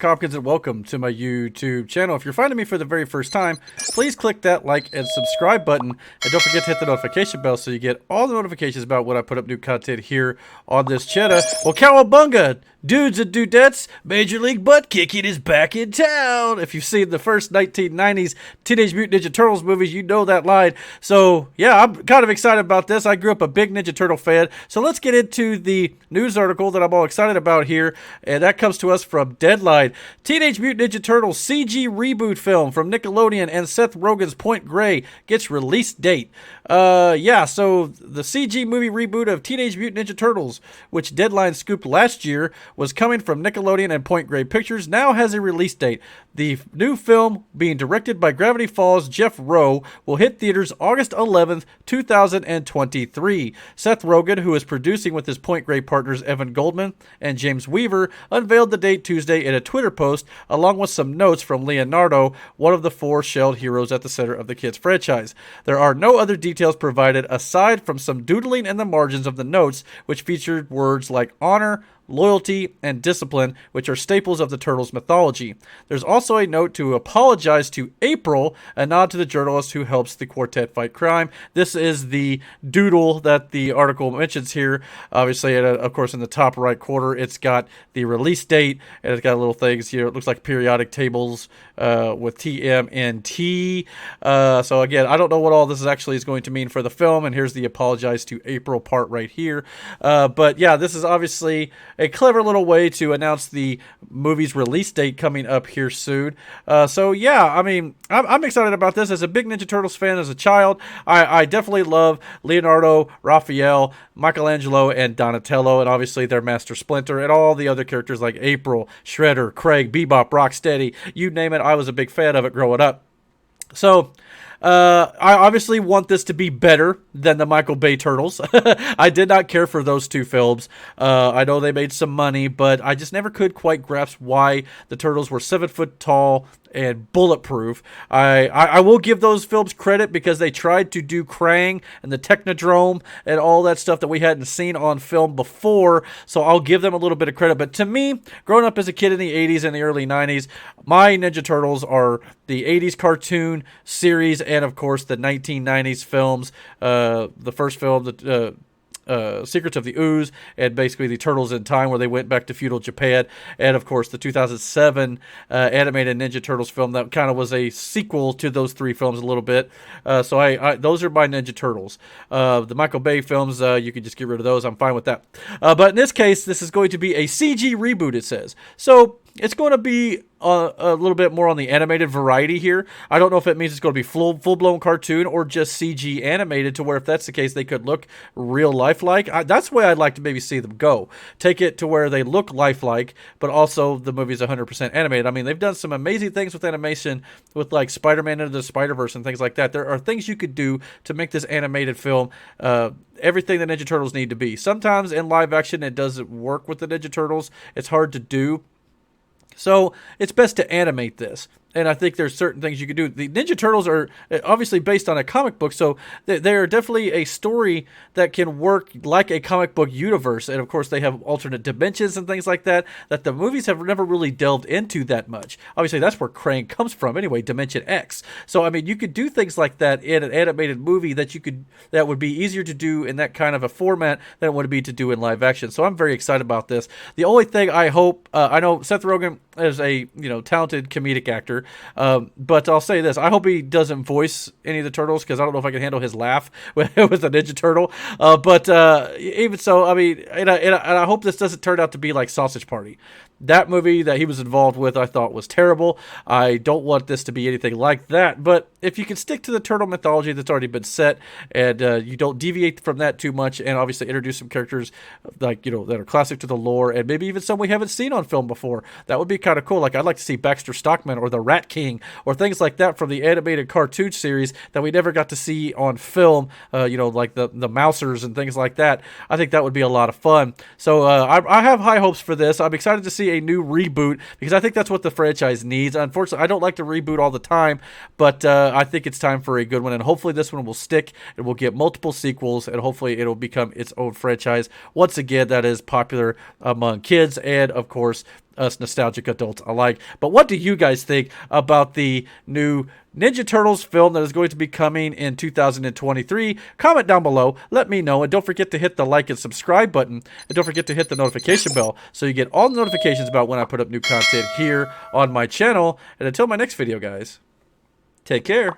Hopkins, and welcome to my YouTube channel. If you're finding me for the very first time, please click that like and subscribe button, and don't forget to hit the notification bell so you get all the notifications about when I put up new content here on this channel. Well, cowabunga, dudes and dudettes, Major League Butt Kicking is back in town. If you've seen the first 1990s Teenage Mutant Ninja Turtles movies, you know that line. So, yeah, I'm kind of excited about this. I grew up a big Ninja Turtle fan. So let's get into the news article that I'm all excited about here, and that comes to us from Deadline. Teenage Mutant Ninja Turtles CG reboot film from Nickelodeon and Seth Rogen's Point Grey gets release date. Yeah, so the CG movie reboot of Teenage Mutant Ninja Turtles, which Deadline scooped last year, was coming from Nickelodeon and Point Grey Pictures, now has a release date. The new film, being directed by Gravity Falls' Jeff Rowe, will hit theaters August 11th, 2023. Seth Rogen, who is producing with his Point Grey partners Evan Goldman and James Weaver, unveiled the date Tuesday in a Twitter post, along with some notes from Leonardo, one of the four shelled heroes at the center of the kids' franchise. There are no other details provided aside from some doodling in the margins of the notes, which featured words like honor, loyalty, and discipline, which are staples of the Turtles mythology. There's also a note to apologize to April, a nod to the journalist who helps the quartet fight crime. This is the doodle that the article mentions here. Obviously, of course, in the top right corner, it's got the release date, and it's got little things here. It looks like periodic tables with TMNT. So again, I don't know what all this actually is going to mean for the film, and here's the apologize to April part right here. But yeah, this is obviously a clever little way to announce the movie's release date coming up here soon. So yeah, I mean, I'm excited about this. As a big Ninja Turtles fan as a child, I definitely love Leonardo, Raphael, Michelangelo, and Donatello, and obviously their Master Splinter, and all the other characters like April, Shredder, Craig, Bebop, Rocksteady, you name it. I was a big fan of it growing up. So, I obviously want this to be better than the Michael Bay Turtles. I did not care for those two films. I know they made some money, but I just never could quite grasp why the Turtles were 7 foot tall and bulletproof. I will give those films credit because they tried to do Krang and the Technodrome and all that stuff that we hadn't seen on film before, so I'll give them a little bit of credit. But to me, growing up as a kid in the 80s and the early 90s, my Ninja Turtles are the 80s cartoon series and, of course, the 1990s films. The first film, the Secrets of the Ooze, and basically the Turtles in Time, where they went back to feudal Japan, and of course the 2007 animated Ninja Turtles film that kind of was a sequel to those three films a little bit. So I those are my Ninja Turtles. The Michael Bay films, you can just get rid of those. I'm fine with that. But in this case, this is going to be a CG reboot, it says. So it's going to be a little bit more on the animated variety here. I don't know if it means it's going to be full-blown cartoon or just CG animated, to where if that's the case, they could look real lifelike. That's the way I'd like to maybe see them go. Take it to where they look lifelike, but also the movie's 100% animated. I mean, they've done some amazing things with animation with like Spider-Man Into the Spider-Verse and things like that. There are things you could do to make this animated film everything the Ninja Turtles need to be. Sometimes in live action, it doesn't work with the Ninja Turtles. It's hard to do. So it's best to animate this. And I think there's certain things you can do. The Ninja Turtles are obviously based on a comic book, so they're definitely a story that can work like a comic book universe. And, of course, they have alternate dimensions and things like that the movies have never really delved into that much. Obviously, that's where Krang comes from anyway, Dimension X. So, I mean, you could do things like that in an animated movie that would be easier to do in that kind of a format than it would be to do in live action. So I'm very excited about this. The only thing I hope, I know Seth Rogen is a talented comedic actor. But I'll say this: I hope he doesn't voice any of the Turtles, because I don't know if I can handle his laugh with a Ninja Turtle. But even so, I mean, and I hope this doesn't turn out to be like Sausage Party. That movie that he was involved with, I thought was terrible. I don't want this to be anything like that. But if you can stick to the turtle mythology that's already been set, and you don't deviate from that too much, and obviously introduce some characters like that are classic to the lore, and maybe even some we haven't seen on film before, that would be kind of cool. Like I'd like to see Baxter Stockman or the Rat King or things like that from the animated cartoon series that we never got to see on film. Like the Mousers and things like that. I think that would be a lot of fun. So I have high hopes for this. I'm excited to see a new reboot, because I think that's what the franchise needs. Unfortunately, I don't like to reboot all the time, but I think it's time for a good one, and hopefully this one will stick, and we'll get multiple sequels, and hopefully it'll become its own franchise once again that is popular among kids and, of course, us nostalgic adults alike. But what do you guys think about the new Ninja Turtles film that is going to be coming in 2023? Comment down below. Let me know. And don't forget to hit the like and subscribe button. And don't forget to hit the notification bell so you get all the notifications about when I put up new content here on my channel. And until my next video, guys, take care.